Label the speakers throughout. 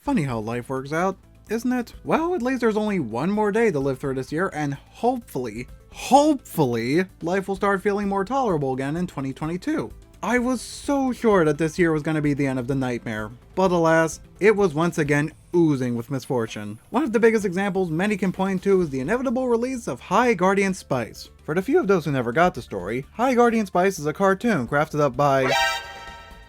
Speaker 1: Funny how life works out, isn't it? Well, at least there's only one more day to live through this year, and hopefully, life will start feeling more tolerable again in 2022. I was so sure that this year was going to be the end of the nightmare, but alas, it was once again oozing with misfortune. One of the biggest examples many can point to is the inevitable release of High Guardian Spice. For the few of those who never got the story, High Guardian Spice is a cartoon crafted up by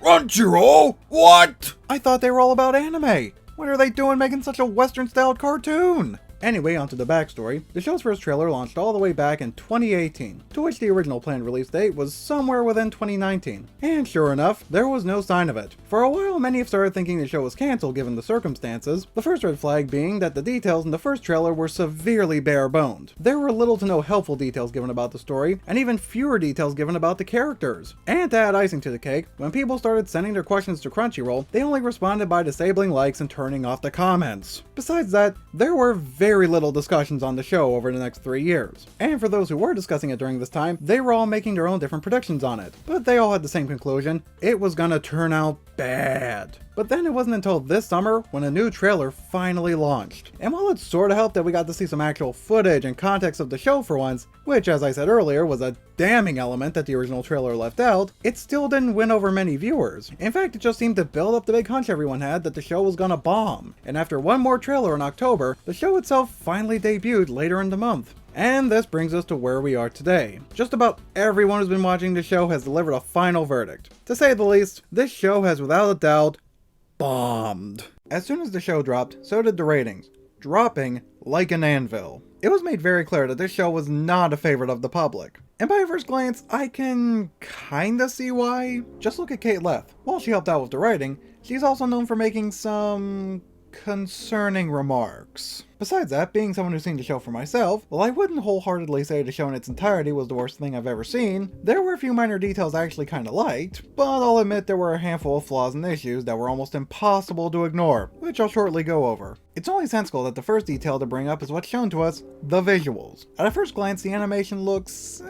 Speaker 1: Crunchyroll? What? I thought they were all about anime. What are they doing making such a Western-styled cartoon? Anyway, onto the backstory. The show's first trailer launched all the way back in 2018, to which the original planned release date was somewhere within 2019. And sure enough, there was no sign of it. For a while, many have started thinking the show was cancelled given the circumstances, the first red flag being that the details in the first trailer were severely bare-boned. There were little to no helpful details given about the story, and even fewer details given about the characters. And to add icing to the cake, when people started sending their questions to Crunchyroll, they only responded by disabling likes and turning off the comments. Besides that, there were very little discussions on the show over the next 3 years. And for those who were discussing it during this time, they were all making their own different predictions on it. But they all had the same conclusion: it was gonna turn out bad. But then it wasn't until this summer when a new trailer finally launched. And while it sorta helped that we got to see some actual footage and context of the show for once, which as I said earlier was a damning element that the original trailer left out, it still didn't win over many viewers. In fact, it just seemed to build up the big hunch everyone had that the show was gonna bomb. And after one more trailer in October, the show itself finally debuted later in the month. And this brings us to where we are today. Just about everyone who's been watching the show has delivered a final verdict. To say the least, this show has without a doubt bombed. As soon as the show dropped, so did the ratings, dropping like an anvil. It was made very clear that this show was not a favorite of the public. And by first glance, I can kinda see why. Just look at Kate Leth. While she helped out with the writing, she's also known for making some concerning remarks. Besides that, being someone who's seen the show for myself, while I wouldn't wholeheartedly say the show in its entirety was the worst thing I've ever seen, there were a few minor details I actually kinda liked, but I'll admit there were a handful of flaws and issues that were almost impossible to ignore, which I'll shortly go over. It's only sensible that the first detail to bring up is what's shown to us, the visuals. At a first glance, the animation looks,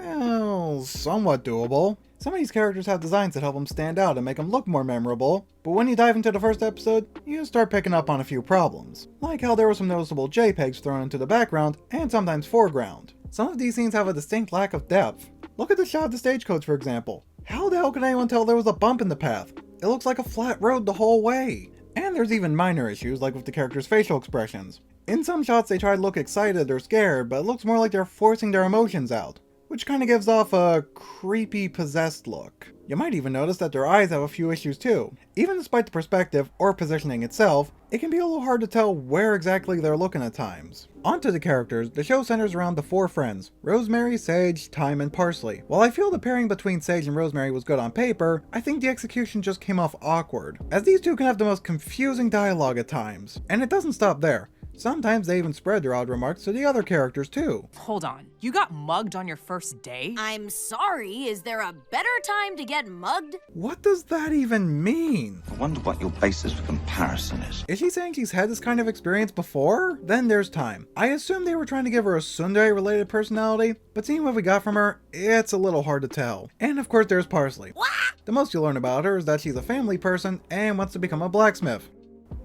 Speaker 1: somewhat doable. Some of these characters have designs that help them stand out and make them look more memorable, but when you dive into the first episode, you start picking up on a few problems. Like how there were some noticeable JPEGs thrown into the background and sometimes foreground. Some of these scenes have a distinct lack of depth. Look at the shot of the stagecoach, for example. How the hell could anyone tell there was a bump in the path? It looks like a flat road the whole way. And there's even minor issues, like with the characters' facial expressions. In some shots they try to look excited or scared, but it looks more like they're forcing their emotions out, which kind of gives off a creepy, possessed look. You might even notice that their eyes have a few issues too. Even despite the perspective or positioning itself, it can be a little hard to tell where exactly they're looking at times. Onto the characters, the show centers around the 4 friends, Rosemary, Sage, Thyme, and Parsley. While I feel the pairing between Sage and Rosemary was good on paper, I think the execution just came off awkward, as these two can have the most confusing dialogue at times. And it doesn't stop there. Sometimes they even spread their odd remarks to the other characters too.
Speaker 2: Hold on, you got mugged on your first day?
Speaker 3: I'm sorry, is there a better time to get mugged?
Speaker 1: What does that even mean?
Speaker 4: I wonder what your basis for comparison is.
Speaker 1: Is she saying she's had this kind of experience before? Then there's Thyme. I assume they were trying to give her a tsundere-related personality, but seeing what we got from her, it's a little hard to tell. And of course there's Parsley.
Speaker 3: What?
Speaker 1: The most you'll learn about her is that she's a family person and wants to become a blacksmith.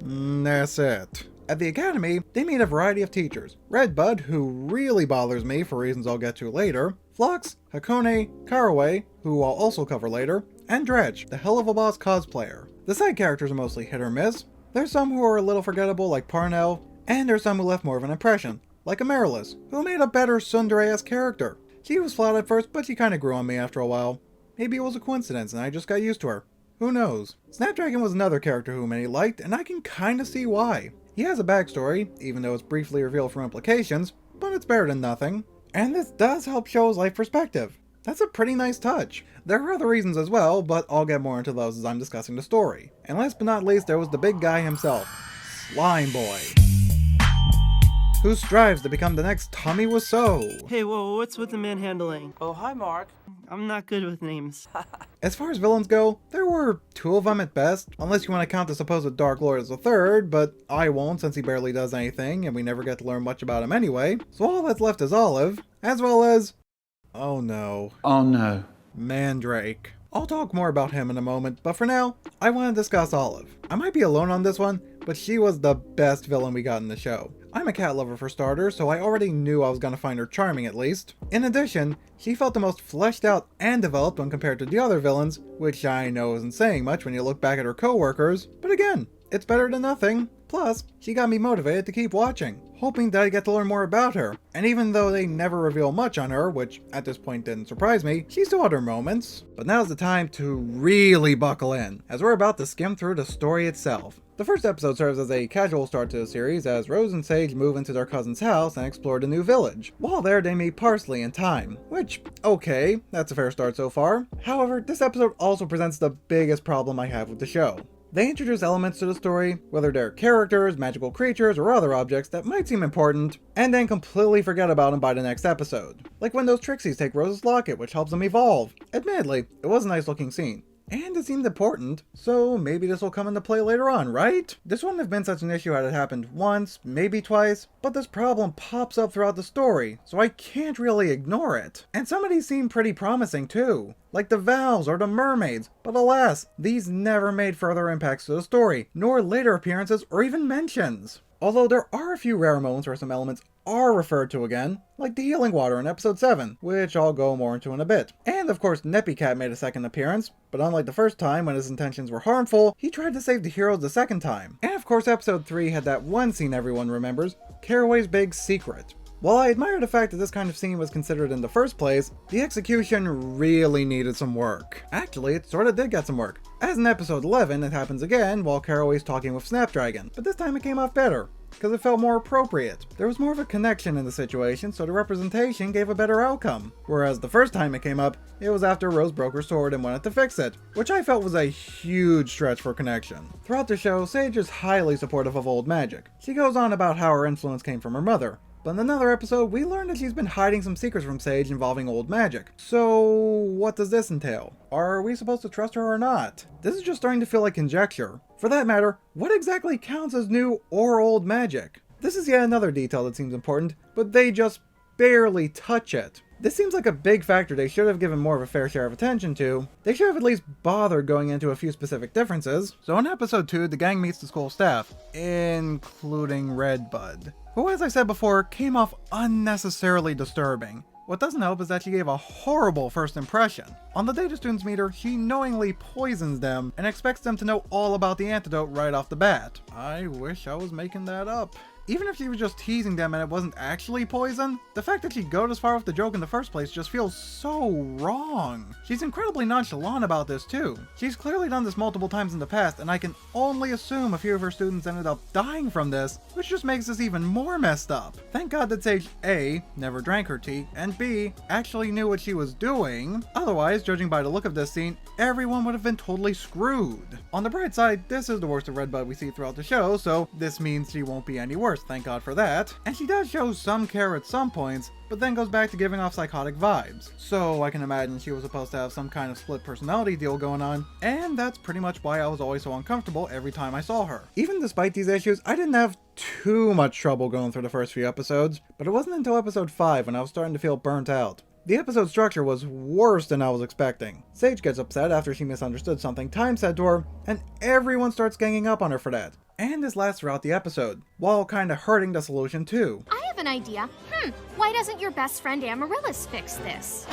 Speaker 1: That's it. At the academy, they meet a variety of teachers. Redbud, who really bothers me for reasons I'll get to later, Phlox, Hakone, Caraway, who I'll also cover later, and Dredge, the hell of a boss cosplayer. The side characters are mostly hit or miss. There's some who are a little forgettable like Parnell, and there's some who left more of an impression, like Amaryllis, who made a better tsundere-esque character. She was flawed at first, but she kinda grew on me after a while. Maybe it was a coincidence and I just got used to her. Who knows? Snapdragon was another character who many liked, and I can kinda see why. He has a backstory, even though it's briefly revealed from implications, but it's better than nothing. And this does help show his life perspective. That's a pretty nice touch. There are other reasons as well, but I'll get more into those as I'm discussing the story. And last but not least, there was the big guy himself, Slime Boy, who strives to become the next Tommy Wiseau.
Speaker 5: Hey, whoa, what's with the manhandling?
Speaker 6: Oh, hi, Mark.
Speaker 5: I'm not good with names.
Speaker 1: As far as villains go, there were 2 of them at best, unless you want to count the supposed Dark Lord as a third, but I won't since he barely does anything and we never get to learn much about him anyway. So all that's left is Olive, as well as, oh no,
Speaker 4: Oh no.
Speaker 1: Mandrake. I'll talk more about him in a moment, but for now, I want to discuss Olive. I might be alone on this one, but she was the best villain we got in the show. I'm a cat lover for starters, so I already knew I was gonna find her charming at least. In addition, she felt the most fleshed out and developed when compared to the other villains, which I know isn't saying much when you look back at her co-workers, but again, it's better than nothing. Plus, she got me motivated to keep watching, hoping that I get to learn more about her. And even though they never reveal much on her, which at this point didn't surprise me, she still had her moments. But now's the time to really buckle in, as we're about to skim through the story itself. The first episode serves as a casual start to the series as Rose and Sage move into their cousin's house and explore the new village. While there, they meet Parsley and Thyme, which, okay, that's a fair start so far. However, this episode also presents the biggest problem I have with the show. They introduce elements to the story, whether they're characters, magical creatures, or other objects that might seem important, and then completely forget about them by the next episode. Like when those Trixies take Rose's locket, which helps them evolve. Admittedly, it was a nice looking scene. And it seemed important, so maybe this will come into play later on, right? This wouldn't have been such an issue had it happened once, maybe twice, but this problem pops up throughout the story, so I can't really ignore it. And some of these seem pretty promising too, like the Valves or the Mermaids, but alas, these never made further impacts to the story, nor later appearances or even mentions. Although there are a few rare moments where some elements are referred to again, like the healing water in episode 7, which I'll go more into in a bit. And of course Neppy Cat made a second appearance, but unlike the first time when his intentions were harmful, he tried to save the heroes the second time. And of course episode 3 had that one scene everyone remembers, Caraway's big secret. While I admire the fact that this kind of scene was considered in the first place, the execution really needed some work. Actually, it sorta did get some work. As in episode 11, it happens again while Caraway's talking with Snapdragon, but this time it came off better, because it felt more appropriate. There was more of a connection in the situation, so the representation gave a better outcome. Whereas the first time it came up, it was after Rose broke her sword and wanted to fix it, which I felt was a huge stretch for connection. Throughout the show, Sage is highly supportive of old magic. She goes on about how her influence came from her mother, but in another episode, we learned that she's been hiding some secrets from Sage involving old magic. So, what does this entail? Are we supposed to trust her or not? This is just starting to feel like conjecture. For that matter, what exactly counts as new or old magic? This is yet another detail that seems important, but they just barely touch it. This seems like a big factor they should have given more of a fair share of attention to. They should have at least bothered going into a few specific differences. So in episode 2, the gang meets the school staff, including Redbud, who, as I said before, came off unnecessarily disturbing. What doesn't help is that she gave a horrible first impression. On the day the students meet her, she knowingly poisons them and expects them to know all about the antidote right off the bat. I wish I was making that up. Even if she was just teasing them and it wasn't actually poison, the fact that she'd go this far with the joke in the first place just feels so wrong. She's incredibly nonchalant about this too. She's clearly done this multiple times in the past, and I can only assume a few of her students ended up dying from this, which just makes this even more messed up. Thank God that Sage A, never drank her tea, and B, actually knew what she was doing. Otherwise, judging by the look of this scene, everyone would have been totally screwed. On the bright side, this is the worst of Redbud we see throughout the show, so this means she won't be any worse. Thank God for that. And she does show some care at some points, but then goes back to giving off psychotic vibes. So I can imagine she was supposed to have some kind of split personality deal going on, and that's pretty much why I was always so uncomfortable every time I saw her. Even despite these issues, I didn't have too much trouble going through the first few episodes, but it wasn't until episode 5 when I was starting to feel burnt out. The episode structure was worse than I was expecting. Sage gets upset after she misunderstood something Thyme said to her, and everyone starts ganging up on her for that. And this lasts throughout the episode, while kinda hurting the solution too.
Speaker 6: I have an idea. Why doesn't your best friend Amaryllis fix this?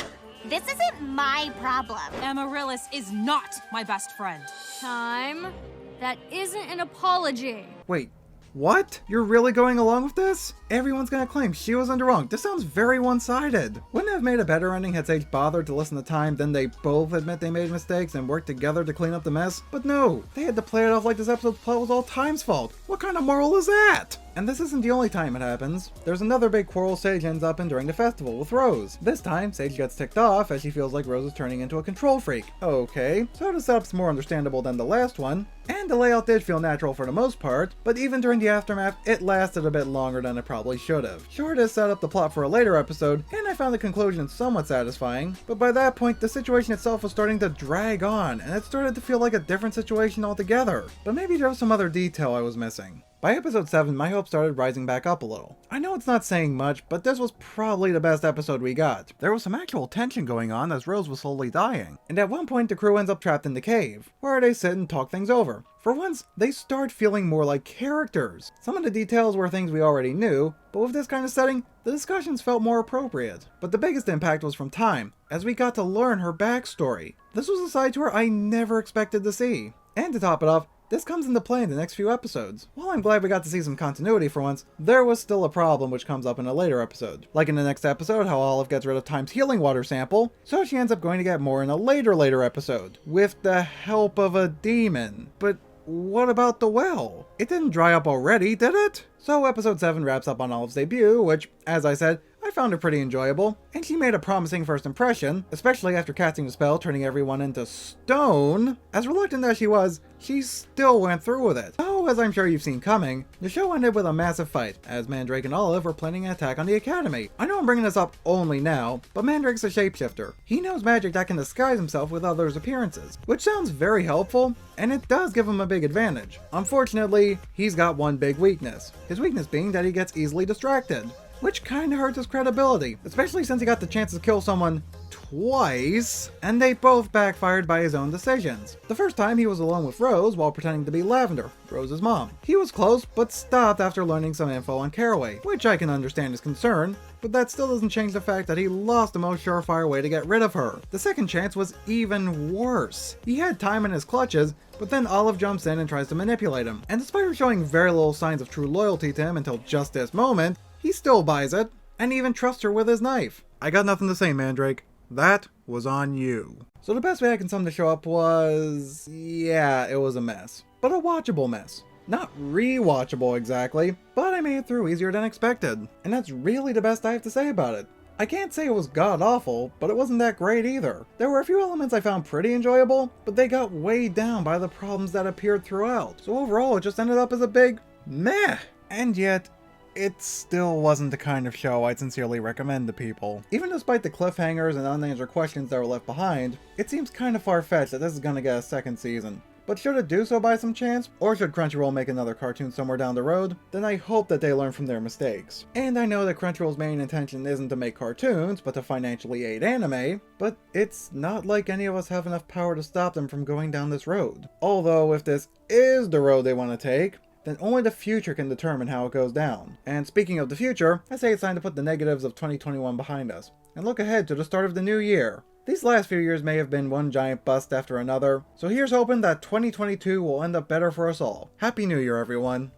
Speaker 3: This isn't my problem.
Speaker 2: Amaryllis is not my best friend.
Speaker 6: Time. That isn't an apology.
Speaker 1: Wait, what? You're really going along with this? Everyone's gonna claim she was in the wrong. This sounds very one-sided. Wouldn't it have made a better ending had Sage bothered to listen to Thyme, then they both admit they made mistakes and worked together to clean up the mess? But no, they had to play it off like this episode's plot was all Thyme's fault. What kind of moral is that? And this isn't the only time it happens. There's another big quarrel Sage ends up in during the festival with Rose. This time, Sage gets ticked off as she feels like Rose is turning into a control freak. Okay, so the setup's more understandable than the last one, and the layout did feel natural for the most part, but even during the aftermath, it lasted a bit longer than it probably should have. Sure, this set up the plot for a later episode, and I found the conclusion somewhat satisfying, but by that point, the situation itself was starting to drag on, and it started to feel like a different situation altogether. But maybe there was some other detail I was missing. By episode 7, my hopes started rising back up a little. I know it's not saying much, but this was probably the best episode we got. There was some actual tension going on as Rose was slowly dying, and at one point the crew ends up trapped in the cave, where they sit and talk things over. For once, they start feeling more like characters. Some of the details were things we already knew, but with this kind of setting, the discussions felt more appropriate. But the biggest impact was from Time, as we got to learn her backstory. This was a side to her I never expected to see. And to top it off, this comes into play in the next few episodes. While I'm glad we got to see some continuity for once, there was still a problem which comes up in a later episode. Like in the next episode, how Olive gets rid of Time's healing water sample, so she ends up going to get more in a later episode, with the help of a demon. But what about the well? It didn't dry up already, did it? So episode 7 wraps up on Olive's debut, which, as I said, I found her pretty enjoyable, and she made a promising first impression, especially after casting the spell turning everyone into stone. As reluctant as she was, she still went through with it. Oh, as I'm sure you've seen coming, the show ended with a massive fight, as Mandrake and Olive were planning an attack on the Academy. I know I'm bringing this up only now, but Mandrake's a shapeshifter. He knows magic that can disguise himself with others' appearances, which sounds very helpful, and it does give him a big advantage. Unfortunately, he's got one big weakness. His weakness being that he gets easily distracted, which kinda hurts his credibility, especially since he got the chance to kill someone twice, and they both backfired by his own decisions. The first time he was alone with Rose while pretending to be Lavender, Rose's mom. He was close, but stopped after learning some info on Caraway, which I can understand his concern, but that still doesn't change the fact that he lost the most surefire way to get rid of her. The second chance was even worse. He had Time in his clutches, but then Olive jumps in and tries to manipulate him, and despite her showing very little signs of true loyalty to him until just this moment, he still buys it, and even trusts her with his knife. I got nothing to say, Mandrake. That was on you. So the best way I can sum the show up was, yeah, it was a mess. But a watchable mess. Not re-watchable exactly, but I made it through easier than expected. And that's really the best I have to say about it. I can't say it was god-awful, but it wasn't that great either. There were a few elements I found pretty enjoyable, but they got weighed down by the problems that appeared throughout. So overall, it just ended up as a big meh. And yet, it still wasn't the kind of show I'd sincerely recommend to people. Even despite the cliffhangers and unanswered questions that were left behind, it seems kind of far-fetched that this is gonna get a second season. But should it do so by some chance, or should Crunchyroll make another cartoon somewhere down the road, then I hope that they learn from their mistakes. And I know that Crunchyroll's main intention isn't to make cartoons, but to financially aid anime, but it's not like any of us have enough power to stop them from going down this road. Although if this is the road they want to take, then only the future can determine how it goes down. And speaking of the future, I say it's time to put the negatives of 2021 behind us, and look ahead to the start of the new year. These last few years may have been one giant bust after another, so here's hoping that 2022 will end up better for us all. Happy New Year, everyone!